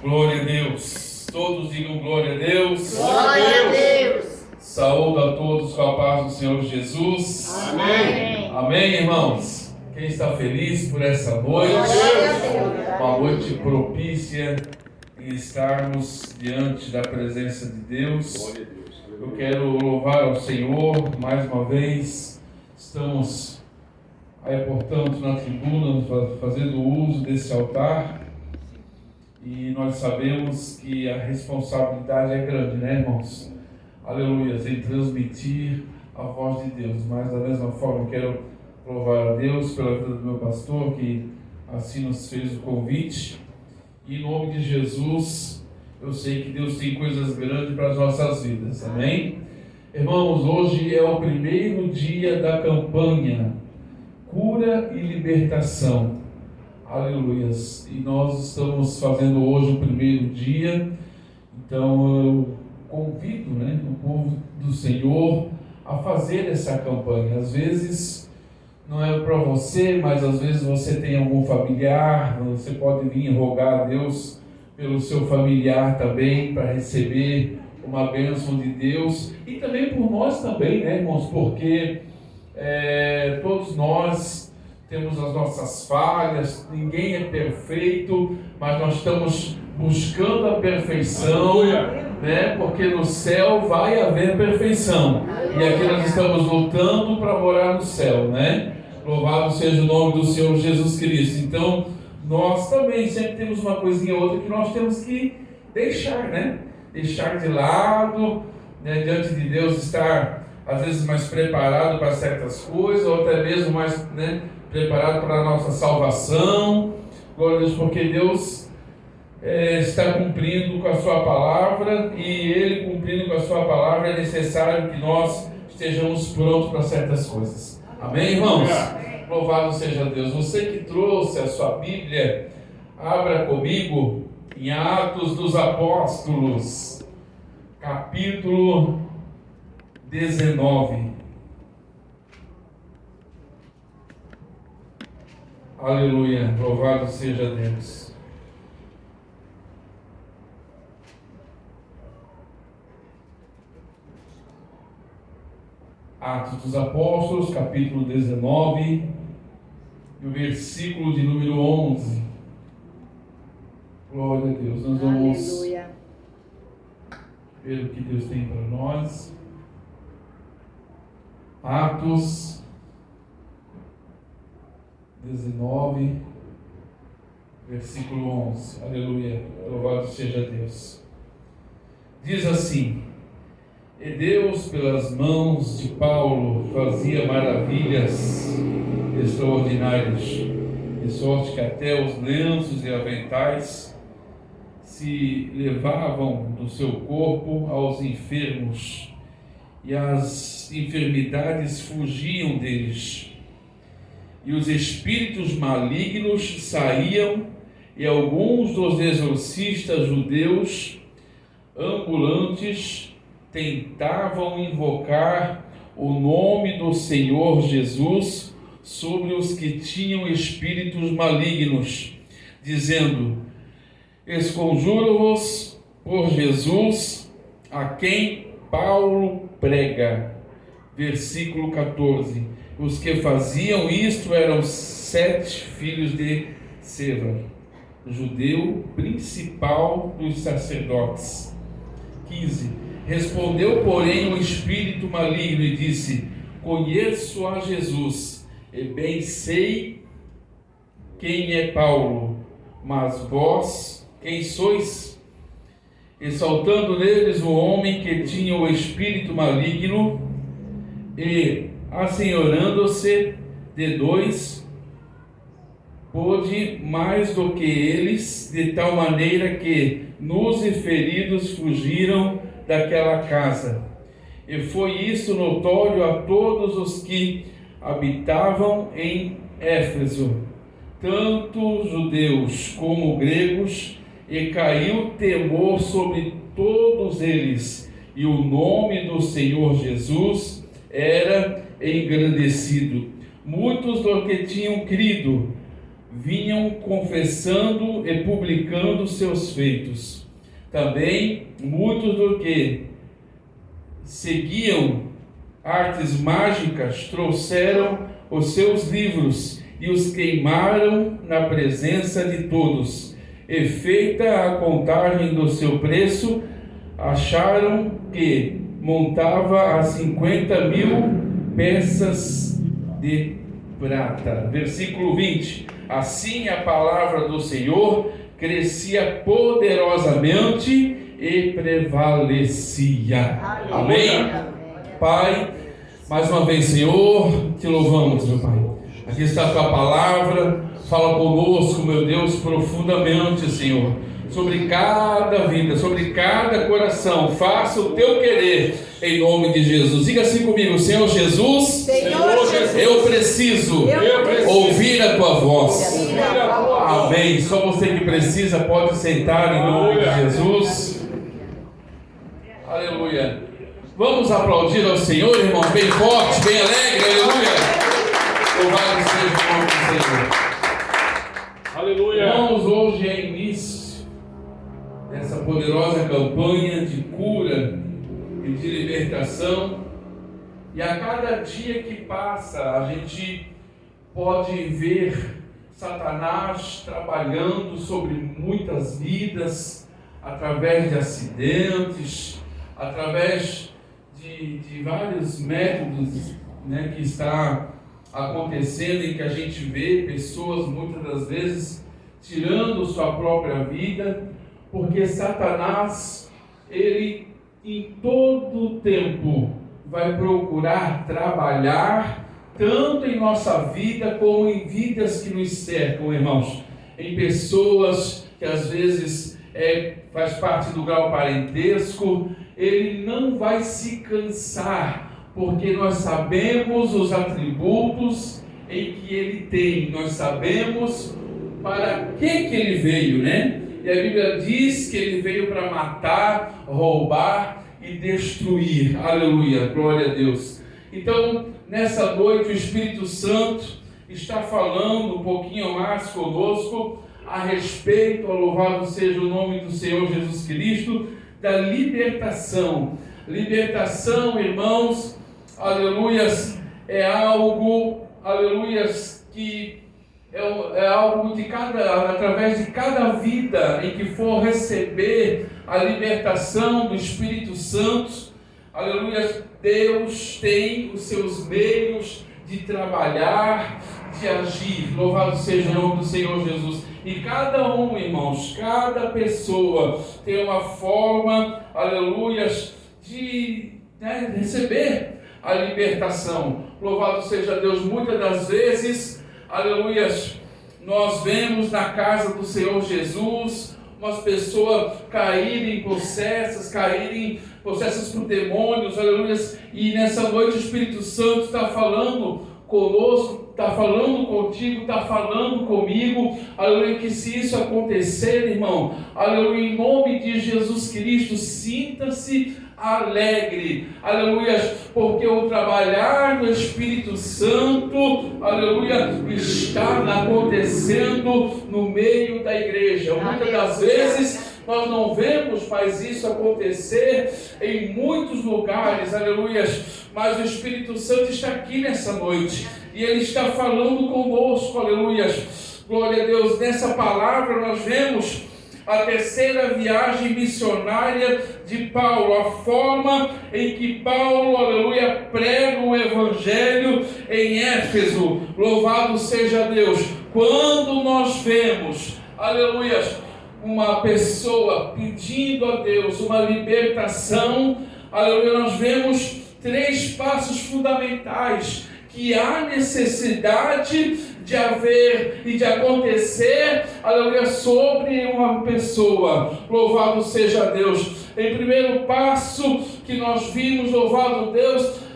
Glória a Deus. Todos digam glória a Deus. Glória a Deus. Saúdo a todos com a paz do Senhor Jesus. Amém. Amém, irmãos? Quem está feliz por essa noite? Glória a Deus. Uma noite propícia em estarmos diante da presença de Deus. Eu quero louvar ao Senhor mais uma vez. Estamos aí, portanto, na tribuna, fazendo uso desse altar. E nós sabemos que a responsabilidade é grande, né, irmãos? Aleluia, em transmitir a voz de Deus. Mas da mesma forma, eu quero louvar a Deus pela vida do meu pastor, que assim nos fez o convite. E em nome de Jesus, eu sei que Deus tem coisas grandes para as nossas vidas, amém? Irmãos, hoje é o primeiro dia da campanha Cura e Libertação. Aleluias. E nós estamos fazendo hoje o primeiro dia. Então eu convido, o povo do Senhor a fazer essa campanha. Às vezes não é para você, mas às vezes você tem algum familiar, você pode vir rogar a Deus pelo seu familiar também, para receber uma bênção de Deus. E também por nós também, né, irmãos? Porque todos nós temos as nossas falhas, ninguém é perfeito, mas nós estamos buscando a perfeição, né? Porque no céu vai haver perfeição, e aqui nós estamos lutando para morar no céu, né? Louvado seja o nome do Senhor Jesus Cristo. Então, nós também sempre temos uma coisinha ou outra que nós temos que deixar, né? Deixar de lado, né? Diante de Deus, estar às vezes mais preparado para certas coisas, ou até mesmo mais, preparado para a nossa salvação. Glória a Deus, porque Deus está cumprindo com a sua palavra, e Ele cumprindo com a sua palavra é necessário que nós estejamos prontos para certas coisas. Amém, irmãos? Louvado seja Deus. Você que trouxe a sua Bíblia, abra comigo em Atos dos Apóstolos, capítulo 19. Aleluia, louvado seja Deus. Atos dos Apóstolos, capítulo 19, e o versículo de número 11. Glória a Deus. Nós vamos ver o que Deus tem para nós. Atos 19, versículo 11. Aleluia, louvado seja Deus. Diz assim: E Deus, pelas mãos de Paulo, fazia maravilhas extraordinárias, de sorte que até os lenços e aventais se levavam do seu corpo aos enfermos, e as enfermidades fugiam deles. E os espíritos malignos saíam, e alguns dos exorcistas judeus ambulantes tentavam invocar o nome do Senhor Jesus sobre os que tinham espíritos malignos, dizendo: Esconjuro-vos por Jesus, a quem Paulo prega. Versículo 14. Os que faziam isto eram 7 filhos de Seva, judeu principal dos sacerdotes. 15. Respondeu, porém, o espírito maligno e disse: Conheço a Jesus, e bem sei quem é Paulo, mas vós quem sois? E saltando neles o homem que tinha o espírito maligno, e assenhorando-se de 2, pôde mais do que eles, de tal maneira que nus e feridos fugiram daquela casa. E foi isso notório a todos os que habitavam em Éfeso, tanto judeus como gregos, e caiu temor sobre todos eles, e o nome do Senhor Jesus era engrandecido. Muitos dos que tinham crido vinham confessando e publicando seus feitos. Também muitos do que seguiam artes mágicas trouxeram os seus livros e os queimaram na presença de todos. E feita a contagem do seu preço, acharam que montava a 50.000 peças de prata. Versículo 20. Assim a palavra do Senhor crescia poderosamente e prevalecia. Amém? Pai, mais uma vez, Senhor, te louvamos, meu Pai. Aqui está a tua palavra, fala conosco, meu Deus, profundamente, Senhor, sobre cada vida, sobre cada coração. Faça o teu querer, em nome de Jesus. Diga assim comigo: Senhor Jesus, Senhor Jesus, eu preciso ouvir a tua voz. Amém. Só você que precisa pode sentar em nome de Jesus. Aleluia. Vamos aplaudir ao Senhor, irmão, bem forte, bem alegre. Aleluia. Louvado seja o nome do Senhor. Aleluia. Irmãos, hoje é início dessa poderosa campanha de cura e de libertação. E a cada dia que passa, a gente pode ver Satanás trabalhando sobre muitas vidas, através de acidentes, através de vários métodos, né, que está acontecendo, em que a gente vê pessoas muitas das vezes tirando sua própria vida, porque Satanás, ele em todo tempo vai procurar trabalhar tanto em nossa vida como em vidas que nos cercam, irmãos, em pessoas que às vezes faz parte do grau parentesco. Ele não vai se cansar, porque nós sabemos os atributos em que ele tem, nós sabemos para que ele veio, né? E a Bíblia diz que ele veio para matar, roubar e destruir. Aleluia, glória a Deus. Então, nessa noite, o Espírito Santo está falando um pouquinho mais conosco a respeito, louvado seja o nome do Senhor Jesus Cristo, da libertação. Libertação, irmãos, aleluias, é algo, aleluias, que é algo através de cada vida em que for receber a libertação do Espírito Santo, aleluia, Deus tem os seus meios de trabalhar, de agir. Louvado seja o nome do Senhor Jesus. E cada um, irmãos, cada pessoa tem uma forma, aleluia, de receber a libertação. Louvado seja Deus. Muitas das vezes, aleluia, nós vemos na casa do Senhor Jesus umas pessoas caírem possessas por demônios, aleluia. E nessa noite o Espírito Santo está falando conosco, está falando contigo, está falando comigo, aleluia, que se isso acontecer, irmão, aleluia, em nome de Jesus Cristo, sinta-se alegre, aleluia, porque o trabalhar do Espírito Santo, aleluia, está acontecendo no meio da igreja. Muitas das vezes nós não vemos mais isso acontecer em muitos lugares, aleluia, mas o Espírito Santo está aqui nessa noite e ele está falando conosco, aleluia, glória a Deus. Nessa palavra nós vemos a terceira viagem missionária de Paulo, a forma em que Paulo, aleluia, prega o Evangelho em Éfeso. Louvado seja Deus. Quando nós vemos, aleluia, uma pessoa pedindo a Deus uma libertação, aleluia, nós vemos 3 passos fundamentais que há necessidade de haver e de acontecer, aleluia, sobre uma pessoa. Louvado seja Deus. Em primeiro passo que nós vimos, louvado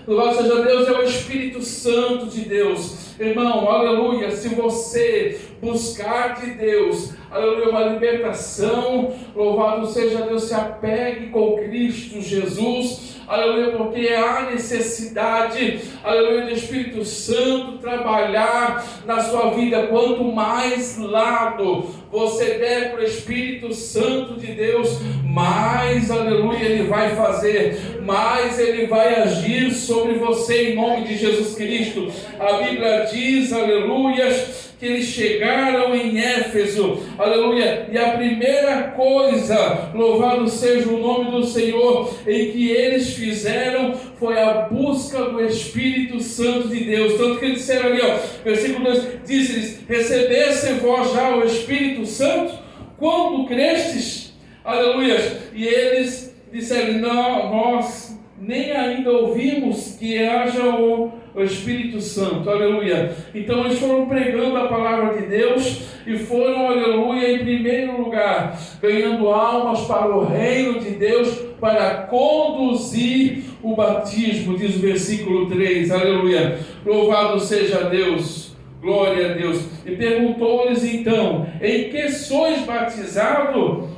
seja Deus, é o Espírito Santo de Deus. Irmão, aleluia, se você buscar de Deus, aleluia, uma libertação, louvado seja Deus, se apegue com Cristo Jesus, aleluia, porque há necessidade, aleluia, do Espírito Santo trabalhar na sua vida. Quanto mais lado você der para o Espírito Santo de Deus, mais, aleluia, Ele vai fazer, mais Ele vai agir sobre você, em nome de Jesus Cristo. A Bíblia diz, aleluia, que eles chegaram em Éfeso, aleluia, e a primeira coisa, louvado seja o nome do Senhor, em que eles fizeram foi a busca do Espírito Santo de Deus. Tanto que eles disseram ali, versículo 2, diz-lhes: recebesse vós já o Espírito Santo quando crestes, aleluia, e eles disseram: não, nós nem ainda ouvimos que haja o Espírito Santo, aleluia. Então eles foram pregando a palavra de Deus e foram, aleluia, em primeiro lugar, ganhando almas para o reino de Deus, para conduzir o batismo, diz o versículo 3, aleluia. Louvado seja Deus, glória a Deus. E perguntou-lhes então: em que sois batizados?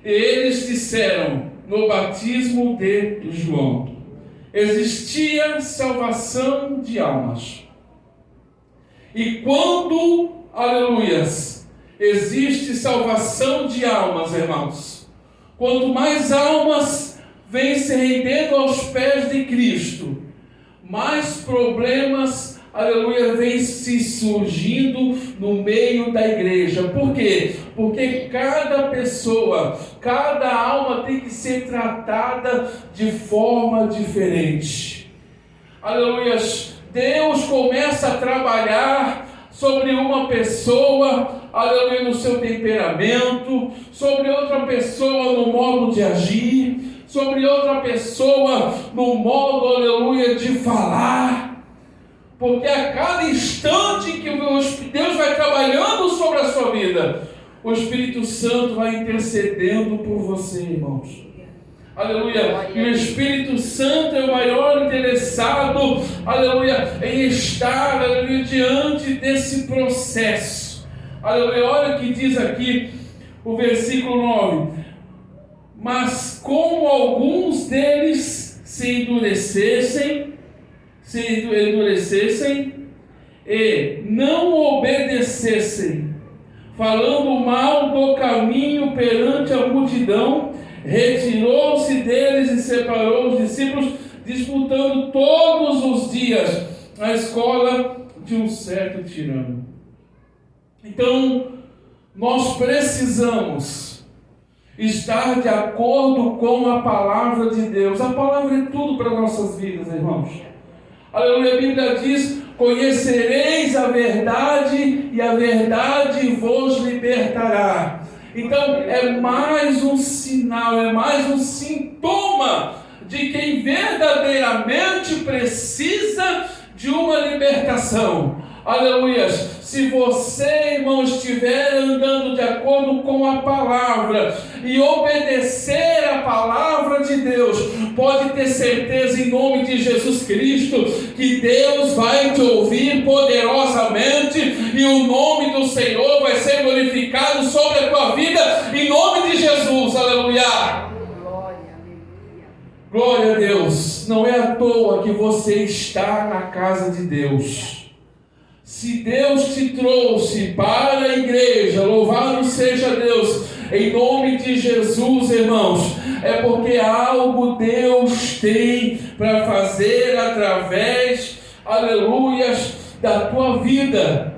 E eles disseram: no batismo de João. Existia salvação de almas. E quando, aleluias, existe salvação de almas, irmãos, quanto mais almas vêm se rendendo aos pés de Cristo, mais problemas, aleluia, vem se surgindo no meio da igreja. Por quê? Porque cada pessoa, cada alma tem que ser tratada de forma diferente. Aleluia. Deus começa a trabalhar sobre uma pessoa, aleluia, no seu temperamento, sobre outra pessoa no modo de agir, sobre outra pessoa no modo, aleluia, de falar. Porque a cada instante que Deus vai trabalhando sobre a sua vida, o Espírito Santo vai intercedendo por você, irmãos. Aleluia. E o Espírito Santo é o maior interessado, aleluia, em estar, aleluia, diante desse processo. Aleluia. Olha o que diz aqui o versículo 9. Mas como alguns deles se endurecessem e não obedecessem, falando mal do caminho perante a multidão, retirou-se deles e separou os discípulos, disputando todos os dias a escola de um certo tirano. Então, nós precisamos estar de acordo com a palavra de Deus. A palavra é tudo para nossas vidas, irmãos. Aleluia. A Bíblia diz: conhecereis a verdade e a verdade vos libertará. Então é mais um sinal, é mais um sintoma de quem verdadeiramente precisa de uma libertação. Aleluia. Se você, irmão, estiver andando de acordo com a palavra e obedecer a palavra de Deus, pode ter certeza, em nome de Jesus Cristo, que Deus vai te ouvir poderosamente e o nome do Senhor vai ser glorificado sobre a tua vida, em nome de Jesus. Aleluia. Glória a Deus. Não é à toa que você está na casa de Deus. Se Deus te trouxe para a igreja, louvado seja Deus, em nome de Jesus, irmãos, é porque algo Deus tem para fazer através, aleluias, da tua vida.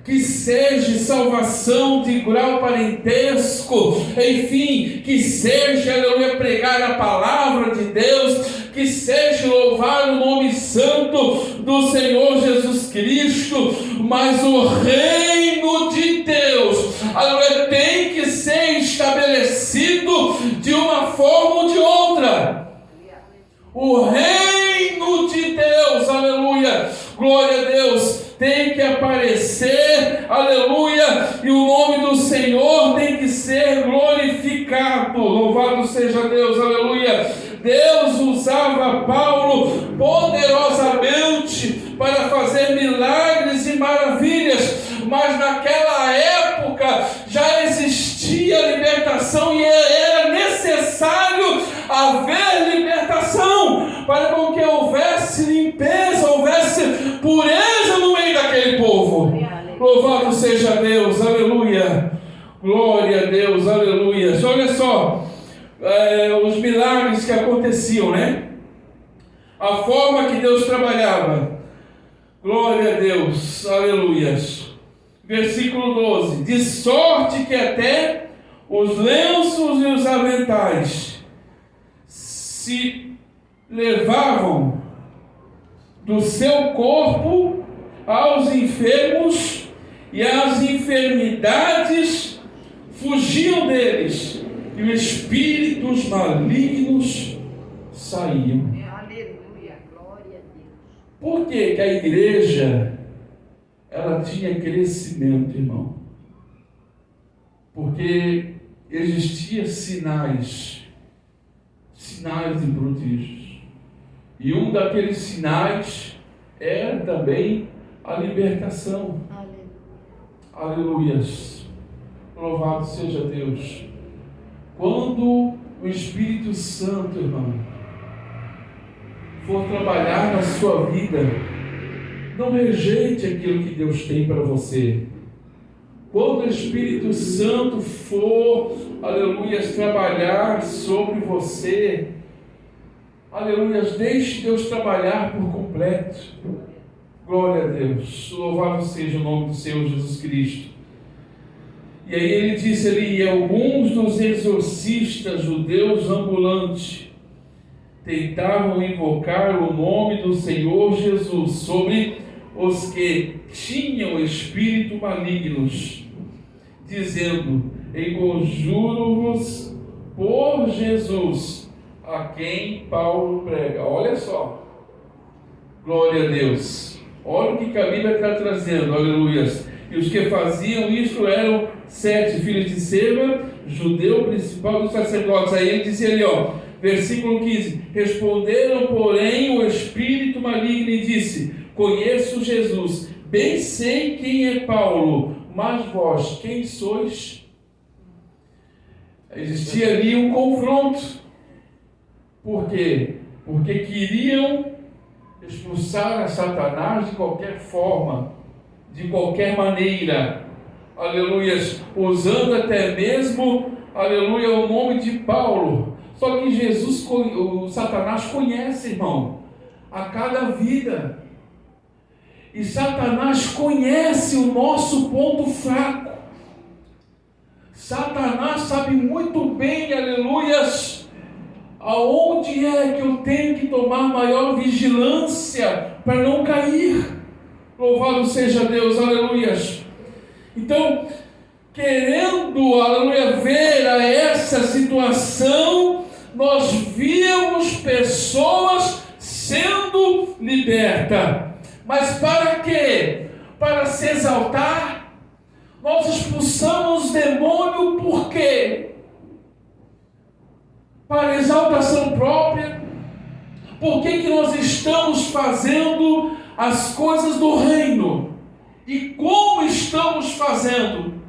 Que seja salvação de grau parentesco, enfim, que seja, aleluia, pregar a palavra de Deus, que seja louvar o nome santo do Senhor Jesus Cristo, mas o reino de Deus, aleluia, tem que ser estabelecido de uma forma ou de outra. O reino de Deus, aleluia, glória a Deus, tem que aparecer, aleluia, e o nome do Senhor tem que ser glorificado. Louvado seja Deus, aleluia. Deus usava Paulo poderosamente para fazer milagres e maravilhas, mas naquela época já existia libertação e era necessário haver libertação. para com que houvesse limpeza, houvesse pureza no meio daquele povo. Louvado seja Deus, aleluia. Glória a Deus, aleluia. Olha só, os milagres que aconteciam, né? A forma que Deus trabalhava. Glória a Deus, aleluia. Versículo 12: de sorte que até os lenços e os aventais se levavam do seu corpo aos enfermos, e as enfermidades fugiam deles, e os espíritos malignos saíam. Aleluia, glória a Deus. Por que que a igreja ela tinha crescimento, irmão? Porque existiam sinais e prodígios. E um daqueles sinais era também a libertação. Aleluias. Louvado seja Deus. Quando o Espírito Santo, irmão, for trabalhar na sua vida, não rejeite aquilo que Deus tem para você. Quando o Espírito Santo for, aleluias, trabalhar sobre você, aleluias, deixe Deus trabalhar por completo. Glória a Deus. Louvado seja o nome do Senhor Jesus Cristo. E aí ele disse ali: e alguns dos exorcistas judeus ambulantes tentavam invocar o nome do Senhor Jesus sobre os que tinham espírito malignos, dizendo: enconjuro-vos por Jesus, a quem Paulo prega. Olha só, glória a Deus. Olha o que a Bíblia está trazendo, aleluias. E os que faziam isto eram 7 filhos de Seba, judeu principal dos sacerdotes. Aí ele dizia ali, versículo 15: responderam, porém, o espírito maligno e disse: conheço Jesus, bem sei quem é Paulo, mas vós, quem sois? Existia ali um confronto. Por quê? Porque queriam expulsar a Satanás de qualquer forma, de qualquer maneira, aleluias, usando até mesmo, aleluia, o nome de Paulo. Só que Jesus, o Satanás conhece, irmão, a cada vida. E Satanás conhece o nosso ponto fraco. Satanás sabe muito bem, aleluias, aonde é que eu tenho que tomar maior vigilância para não cair. Louvado seja Deus, aleluias. Então, querendo, aleluia, ver a essa situação, nós víamos pessoas sendo libertas. Mas para quê? Para se exaltar. Nós expulsamos demônio por quê? Para exaltação própria. Por que nós estamos fazendo as coisas do reino? E como estamos fazendo?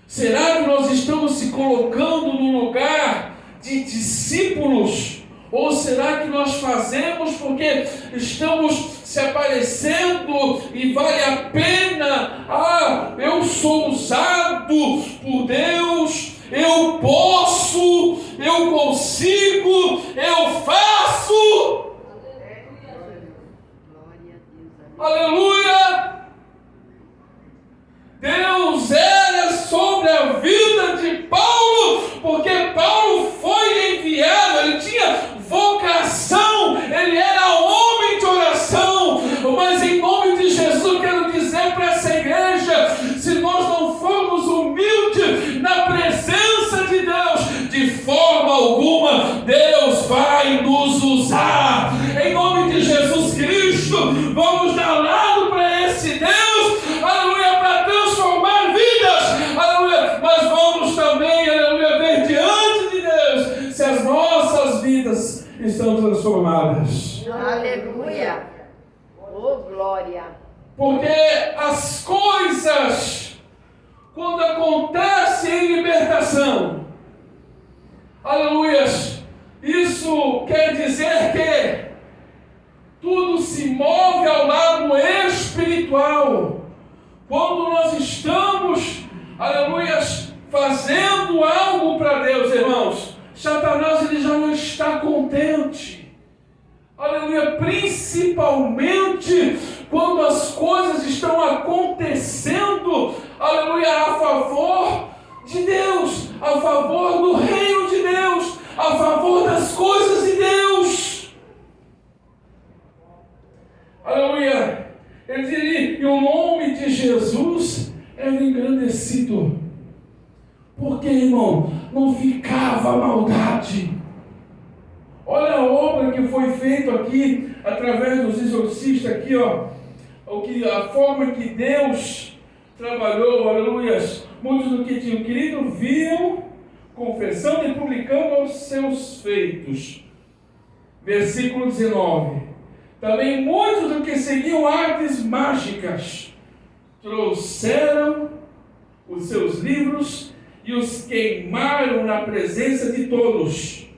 Será que nós estamos se colocando no lugar de discípulos? Ou será que nós fazemos porque estamos se aparecendo e vale a pena? Eu sou usado por Deus, eu posso, eu consigo, eu faço. Aleluia! Deus era sobre a vida de Paulo, porque Paulo foi enviado, ele tinha vocação, ele era homem de oração. Mas em nome de Jesus eu quero dizer para essa igreja: se nós não formos humildes na presença de Deus, de forma alguma Deus vai nos usar. Em nome de Jesus Cristo, vamos dar lado para esse Deus, aleluia, para transformar vidas, aleluia, mas vamos também, aleluia, ver diante de Deus se as nossas vidas estão transformadas. Aleluia. Oh, glória. Porque as coisas, quando acontecem em libertação, aleluia, isso quer dizer que envolve ao lado espiritual. Quando nós estamos, aleluia, fazendo algo para Deus, irmãos, Satanás ele já não está contente. Aleluia, principalmente quando as coisas estão acontecendo, aleluia, a favor de Deus, a favor do reino de Deus, a favor das coisas de Deus. Aleluia. Ele diz, e o nome de Jesus era engrandecido. Porque, irmão, não ficava maldade. Olha a obra que foi feita aqui, através dos exorcistas aqui, ó. A forma que Deus trabalhou, aleluia. Muitos do que tinham querido viam, confessando e publicando os seus feitos. Versículo 19. Também muitos do que seguiam artes mágicas trouxeram os seus livros e os queimaram na presença de todos.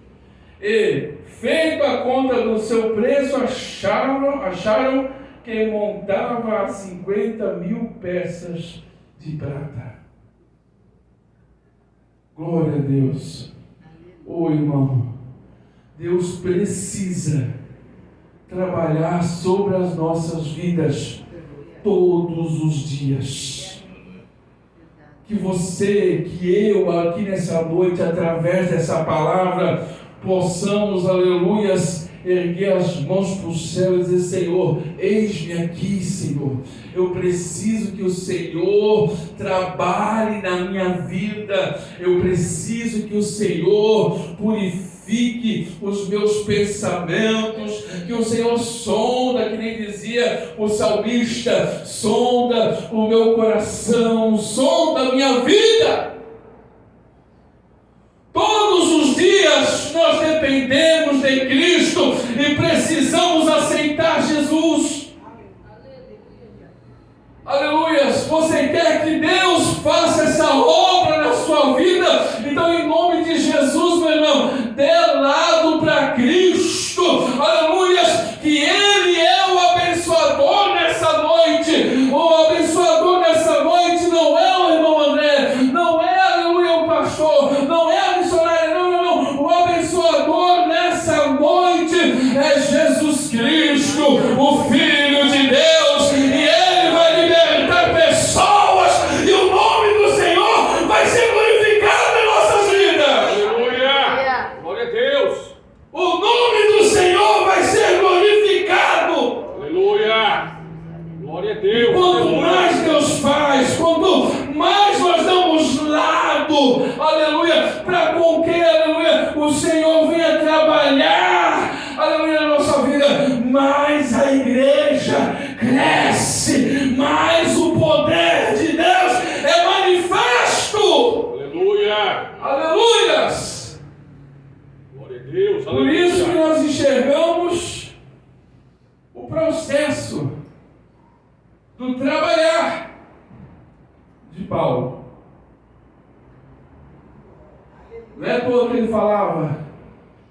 E, feito a conta do seu preço, acharam que montava a 50.000 peças de prata. Glória a Deus. Ô irmão, Deus precisa trabalhar sobre as nossas vidas todos os dias. Que você, que eu aqui nessa noite, através dessa palavra, possamos, aleluias, erguer as mãos para o céu e dizer, Senhor, eis-me aqui, Senhor. Eu preciso que o Senhor trabalhe na minha vida. Eu preciso que o Senhor purifique os meus pensamentos, que o Senhor sonda, que nem dizia o salmista, sonda o meu coração, sonda a minha vida. Todos os dias nós dependemos de Cristo e precisamos aceitar Jesus. Aleluia! Você quer que Deus faça essa obra na sua vida? Então, em nome de Jesus, meu irmão, dê lado para Cristo. Aleluia! Que Ele é o abençoador nessa noite. O abençoador nessa noite não é o irmão André, não é, aleluia, o pastor, não é a missionária, não. O abençoador nessa noite é Jesus Cristo, o Filho de Deus, e Ele vai libertar pessoas, e o nome do Senhor vai ser glorificado em nossas vidas. Aleluia! Glória a Deus! O nome do Senhor vai ser glorificado. Aleluia! Glória a Deus! Quanto mais Deus faz, quanto mais nós damos lado, aleluia, para com que, aleluia, o Senhor venha trabalhar, aleluia, na nossa vida, mais a igreja cresce, mais o poder de Deus é manifesto. Aleluia! Aleluias! Glória a Deus! Por isso que nós enxergamos o processo do trabalhar de Paulo. Não é à toa que ele falava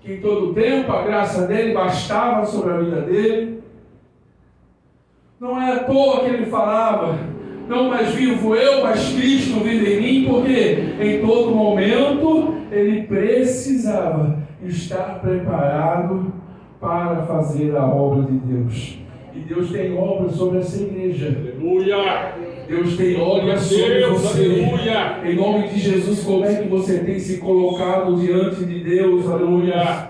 que em todo tempo a graça dele bastava sobre a vida dele. Não é à toa que ele falava, não mais vivo eu, mas Cristo vive em mim, porque em todo momento ele precisava estar preparado para fazer a obra de Deus. E Deus tem obra sobre essa igreja. Aleluia! Deus tem obra sobre você. Aleluia! Em nome de Jesus, como é que você tem se colocado diante de Deus? Aleluia!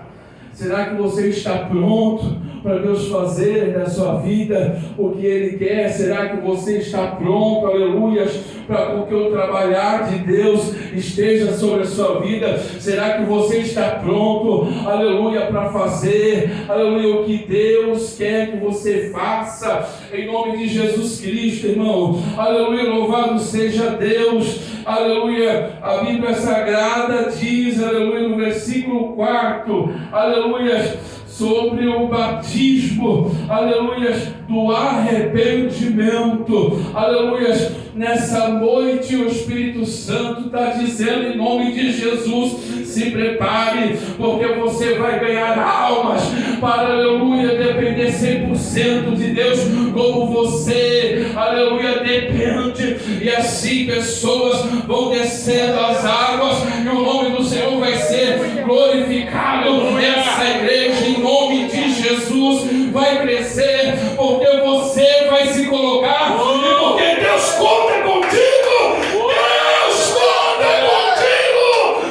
Será que você está pronto para Deus fazer na sua vida o que Ele quer? Será que você está pronto, aleluia, para que o trabalhar de Deus esteja sobre a sua vida? Será que você está pronto, aleluia, para fazer, aleluia, o que Deus quer que você faça? Em nome de Jesus Cristo, irmão, aleluia, louvado seja Deus, aleluia. A Bíblia Sagrada diz, aleluia, no versículo 4, aleluia, sobre o batismo, aleluia, do arrependimento, aleluia. Nessa noite o Espírito Santo está dizendo em nome de Jesus: se prepare, porque você vai ganhar almas para, aleluia, depender 100% de Deus, como você, aleluia, depende. E assim pessoas vão descendo as águas e o nome do Senhor vai ser glorificado. Essa igreja, em nome de Jesus, vai crescer, porque você vai se colocar, e porque Deus conta contigo. Deus conta contigo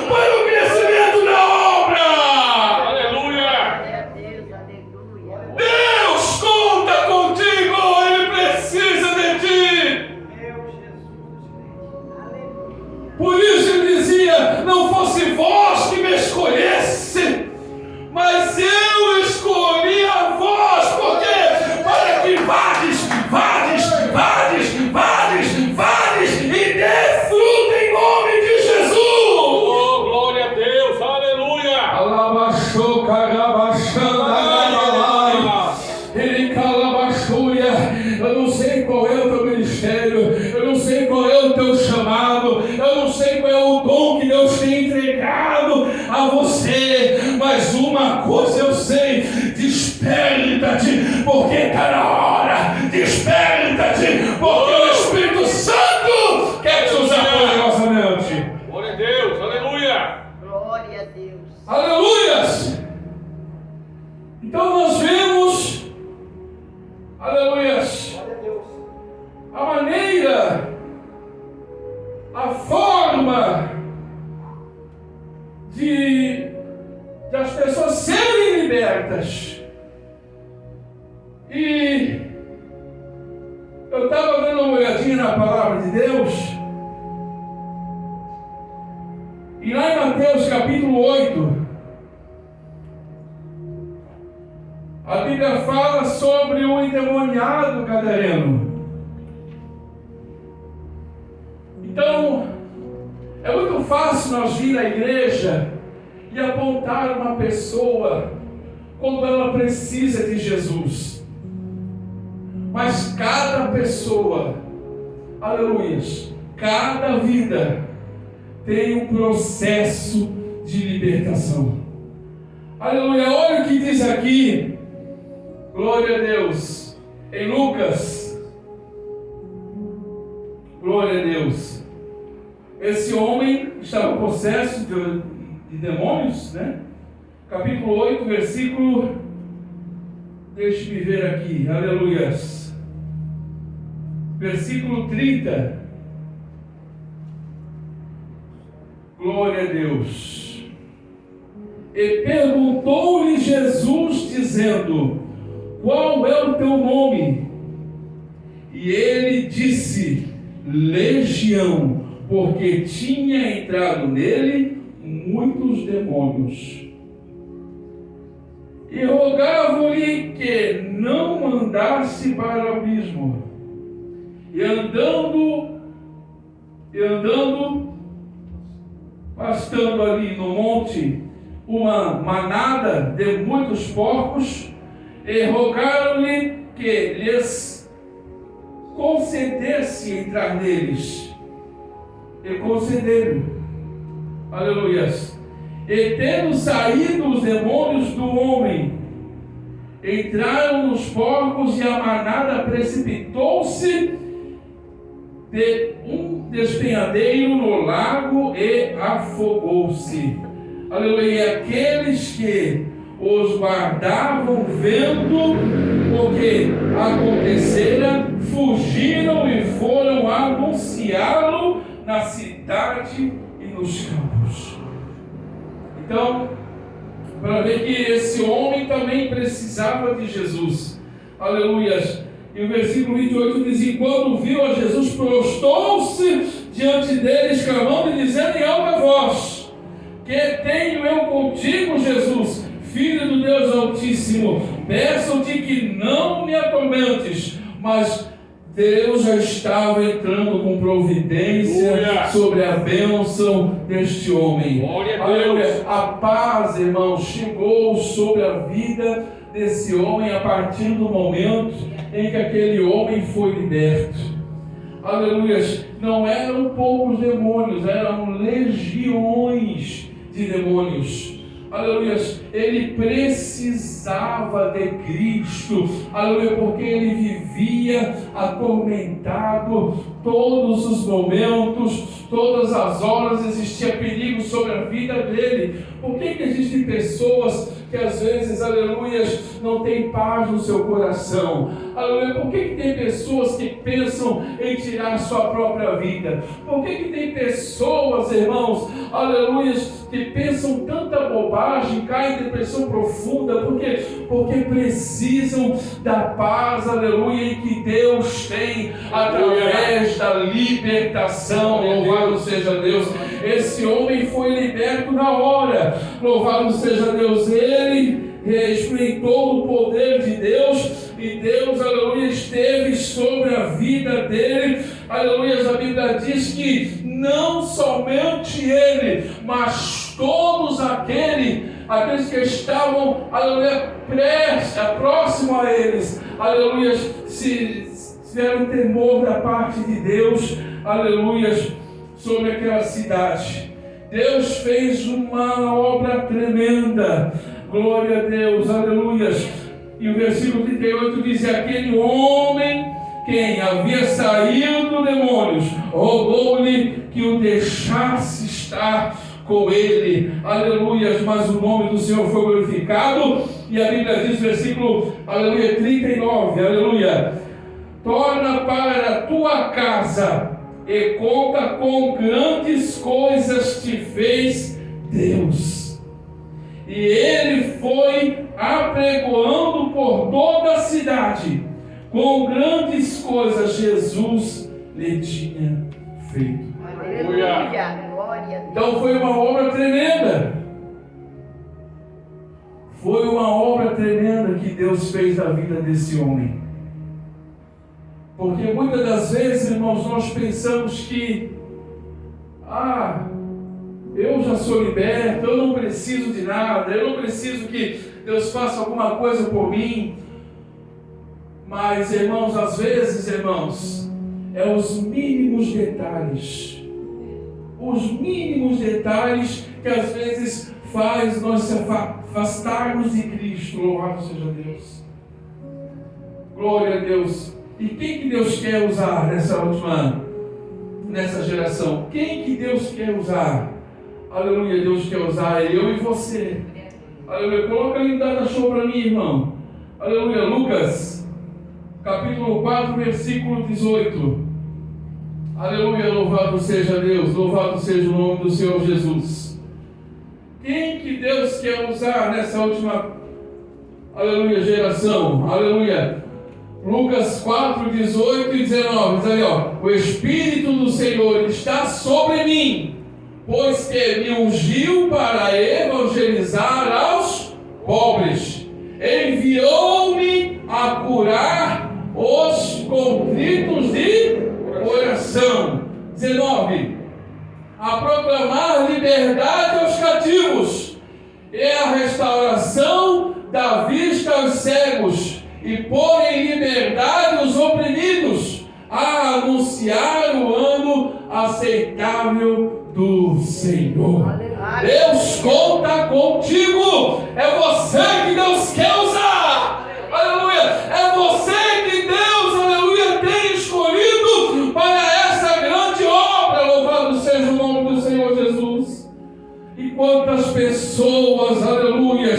para o crescimento da obra. Aleluia. Deus, aleluia. Deus conta contigo, Ele precisa de ti. Por isso Ele dizia: não fosse vós que me escolhesse, mas eu escolhi a vós, porque para que vades e dê fruto em nome de Jesus. Oh, glória a Deus. Aleluia. Eu não sei qual é o teu ministério, eu não sei qual é o teu chamado, eu não sei qual é o dom que Deus tem entregado a você, mas uma coisa eu sei: desperta-te, porque está na hora. Desperta-te, porque o Espírito Santo quer te usar poderosamente. Glória a Deus. Aleluia. Glória a Deus. Aleluias! Então nós vemos, aleluias, a maneira, a forma de as pessoas serem libertas. E eu estava dando uma olhadinha na palavra de Deus, e lá em Mateus capítulo 8, a Bíblia fala sobre o endemoniado gadareno. Então, é muito fácil nós vir à igreja e apontar uma pessoa quando ela precisa de Jesus. Mas cada pessoa, aleluia, cada vida tem um processo de libertação. Aleluia, olha o que diz aqui, glória a Deus, em Lucas. Glória a Deus. Esse homem estava possesso de demônios, né? Capítulo 8, versículo, deixe-me ver aqui, aleluia, versículo 30, glória a Deus. E perguntou-lhe Jesus, dizendo: qual é o teu nome? E ele disse: Legião, porque tinha entrado nele muitos demônios. E rogavam-lhe que não mandasse para o abismo. E andando, pastando ali no monte, uma manada de muitos porcos, e rogaram-lhe que lhes concedesse entrar neles. E concederam. Aleluia. E tendo saído os demônios do homem, entraram nos porcos, e a manada precipitou-se de um despenhadeiro no lago e afogou-se. Aleluia. E aqueles que os guardavam, vendo o que acontecera, fugiram e foram anunciá-lo na cidade e nos campos. Então, para ver que esse homem também precisava de Jesus. Aleluia. E o versículo 28 diz: e quando viu a Jesus, prostrou-se diante dele, exclamando e dizendo em alta voz: que tenho eu contigo, Jesus, Filho do Deus Altíssimo? Peço-te que não me atormentes. Mas Deus já estava entrando com providência sobre a bênção deste homem. Aleluia. A paz, irmãos, chegou sobre a vida desse homem a partir do momento em que aquele homem foi liberto. Aleluia. Não eram poucos demônios, eram legiões de demônios. Aleluia, ele precisava de Cristo, aleluia, porque ele vivia atormentado todos os momentos, todas as horas existia perigo sobre a vida dele. Por que existem pessoas que às vezes, aleluia, não têm paz no seu coração? Aleluia, por que tem pessoas que pensam em tirar sua própria vida? Por que tem pessoas, irmãos, aleluia, que pensam tanta bobagem, caem em depressão profunda? Porque precisam da paz, aleluia, que Deus tem através da libertação. Louvado seja Deus. Esse homem foi liberto na hora. Louvado seja Deus. Ele experimentou o poder de Deus e Deus, aleluia, esteve sobre a vida dele. Aleluia, a Bíblia diz que não somente ele, mas todos aqueles que estavam, aleluia, próximo a eles, aleluia, se tiveram temor da parte de Deus, aleluia, sobre aquela cidade. Deus fez uma obra tremenda. Glória a Deus, aleluia. E o versículo 38 diz: aquele homem, quem havia saído do demônios, rogou-lhe que o deixasse estar com ele. Aleluia. Mas o nome do Senhor foi glorificado. E a Bíblia diz, versículo, aleluia, 39, aleluia: torna para a tua casa e conta com grandes coisas te fez Deus. E ele foi apregoando por toda a cidade, com grandes coisas Jesus lhe tinha feito. Aleluia, glória a Deus. Então foi uma obra tremenda. Foi uma obra tremenda que Deus fez na vida desse homem. Porque muitas das vezes, irmãos, nós pensamos que eu já sou liberto, eu não preciso de nada, eu não preciso que Deus faça alguma coisa por mim. Mas, irmãos, às vezes, irmãos, os mínimos detalhes que às vezes faz nós se afastarmos de Cristo. Louvado seja Deus. Glória a Deus. E quem que Deus quer usar nessa geração? Quem que Deus quer usar? Aleluia, Deus quer usar eu e você. Aleluia, coloca ali um data show para mim, irmão. Aleluia, Lucas, capítulo 4, versículo 18. Aleluia, louvado seja Deus, louvado seja o nome do Senhor Jesus. Quem que Deus quer usar nessa última, aleluia, geração? Aleluia. Lucas 4, 18 e 19, diz ali, o Espírito do Senhor está sobre mim, pois que me ungiu para evangelizar aos pobres, enviou-me a curar os contritos de coração. 19, a proclamar liberdade aos cativos e a restauração da vista aos cegos, e pôr em liberdade os oprimidos, a anunciar o ano aceitável do Senhor. Deus conta contigo. É você que Deus quer usar. Aleluia. É você que Deus, aleluia, tem escolhido para essa grande obra. Louvado seja o nome do Senhor Jesus. E quantas pessoas, aleluia,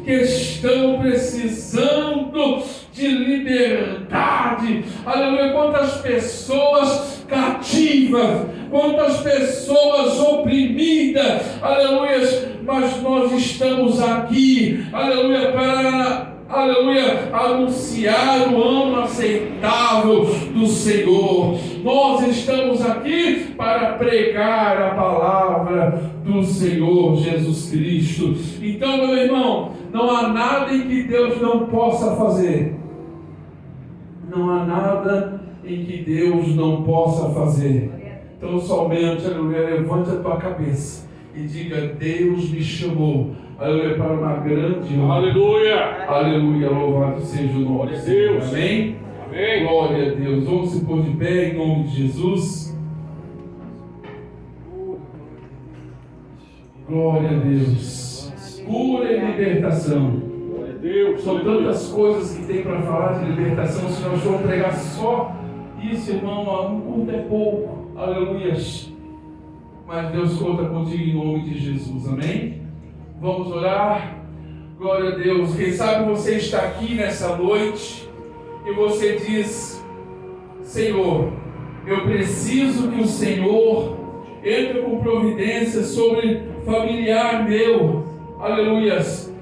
que estão precisando de liberdade, aleluia, quantas pessoas cativas, quantas pessoas oprimidas, aleluia, mas nós estamos aqui, aleluia, para, aleluia, anunciar o ano aceitável do Senhor. Nós estamos aqui para pregar a palavra do Senhor Jesus Cristo. Então, meu irmão, não há nada em que Deus não possa fazer. Não há nada em que Deus não possa fazer. Então somente, aleluia, levante a tua cabeça e diga: Deus me chamou, aleluia, para uma grande honra. Aleluia. Aleluia, louvado seja o nome de Deus. Amém? Amém. Glória a Deus. Vamos se pôr de pé em nome de Jesus. Glória a Deus. Cura e libertação. Glória a Deus. São tantas coisas que tem para falar de libertação. Se nós formos pregar só isso, irmão, um culto é pouco. Aleluia. Mas Deus conta contigo em nome de Jesus. Amém? Vamos orar. Glória a Deus. Quem sabe você está aqui nessa noite e você diz: Senhor, eu preciso que o Senhor entre com providência sobre familiar meu, aleluias,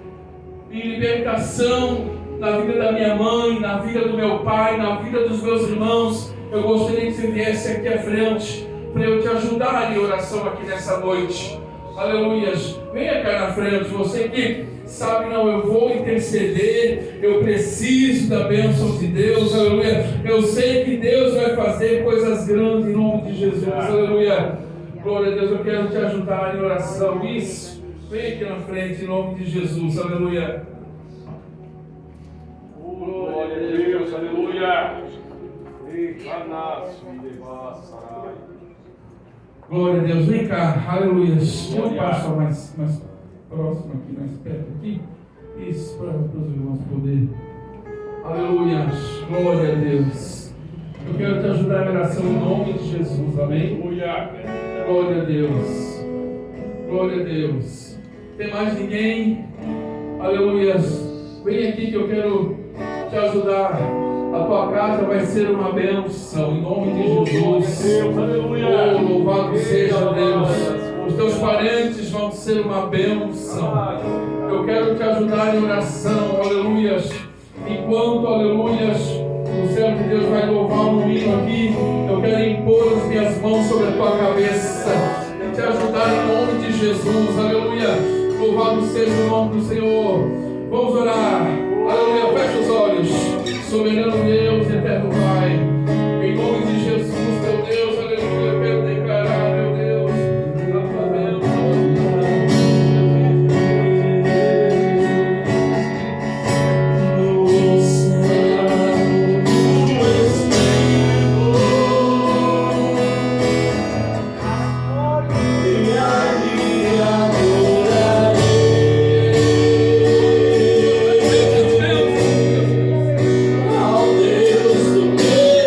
em libertação na vida da minha mãe, na vida do meu pai, na vida dos meus irmãos. Eu gostaria que você viesse aqui à frente para eu te ajudar em oração aqui nessa noite. Aleluias. Venha cá na frente, você que sabe, não, eu vou interceder, eu preciso da bênção de Deus, aleluia. Eu sei que Deus vai fazer coisas grandes em nome de Jesus, aleluia. Glória a Deus, eu quero te ajudar em oração. Isso, vem aqui na frente em nome de Jesus, aleluia. Glória a Deus, aleluia. Glória a Deus, vem cá, aleluia. Vamos passar mais próximo aqui, mais perto aqui. Isso, para os irmãos poderem. Aleluia, glória a Deus. Eu quero te ajudar em oração em nome de Jesus, amém? Aleluia. Glória a Deus. Glória a Deus. Tem mais ninguém? Aleluia. Vem aqui que eu quero te ajudar. A tua casa vai ser uma bênção em nome de Jesus. Deus, aleluia. Oh, louvado seja Deus. Os teus parentes vão ser uma bênção. Eu quero te ajudar em oração, aleluia. Enquanto, aleluia, o servo de Deus vai louvar um hino aqui, eu quero impor as minhas mãos sobre a tua cabeça e te ajudar em nome de Jesus, aleluia. Louvado seja o nome do Senhor. Vamos orar, aleluia. Fecha os olhos. Soberano Deus, eterno Pai, em nome de Jesus, teu Deus, aleluia, eu quero declarar, meu Deus, a tua bênção. Deus do meu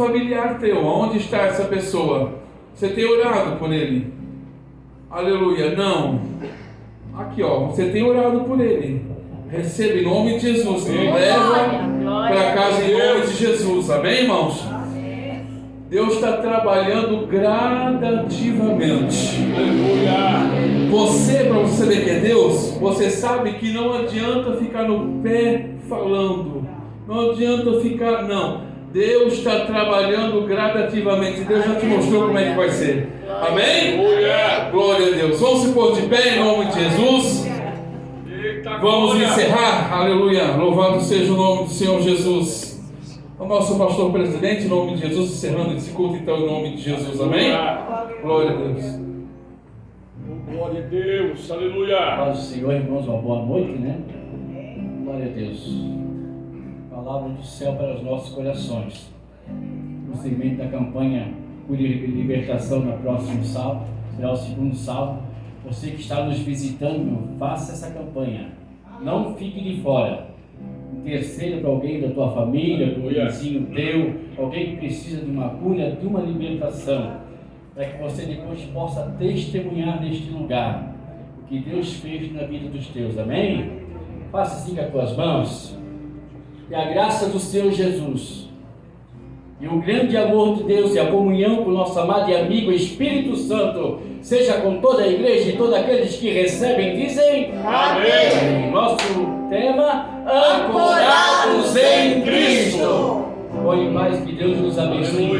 familiar teu. Onde está essa pessoa? Você tem orado por ele? Aleluia. Não. Aqui, ó. Você tem orado por ele. Receba em nome de Jesus. Leva para casa em nome de Jesus. Amém, irmãos? Deus está trabalhando gradativamente. Aleluia. Você, para você saber que é Deus, você sabe que não adianta ficar no pé falando. Não adianta ficar, não. Deus está trabalhando gradativamente. Deus já te mostrou como é que vai ser. Amém? Aleluia. Glória a Deus. Vamos se pôr de pé em nome de Jesus. Eita, Vamos glória. encerrar. Aleluia. Louvado seja o nome do Senhor Jesus. O nosso pastor presidente, em nome de Jesus, encerrando esse culto, então, em nome de Jesus. Amém? Glória a Deus. Glória a Deus. Aleluia. Paz do Senhor, irmãos, uma boa noite, né? Glória a Deus. Palavra do céu para os nossos corações. O segmento da campanha por libertação no próximo sábado, será o segundo sábado. Você que está nos visitando, faça essa campanha. Não fique de fora. Interceda para alguém da tua família, do vizinho teu, alguém que precisa de uma cura, de uma libertação, para que você depois possa testemunhar neste lugar o que Deus fez na vida dos teus. Amém? Faça assim com as tuas mãos. Que a graça do Senhor Jesus e o grande amor de Deus e a comunhão com o nosso amado e amigo Espírito Santo seja com toda a igreja e todos aqueles que recebem, dizem Amém. Nosso tema: Ancorados em Cristo. Oi, paz, que Deus nos abençoe.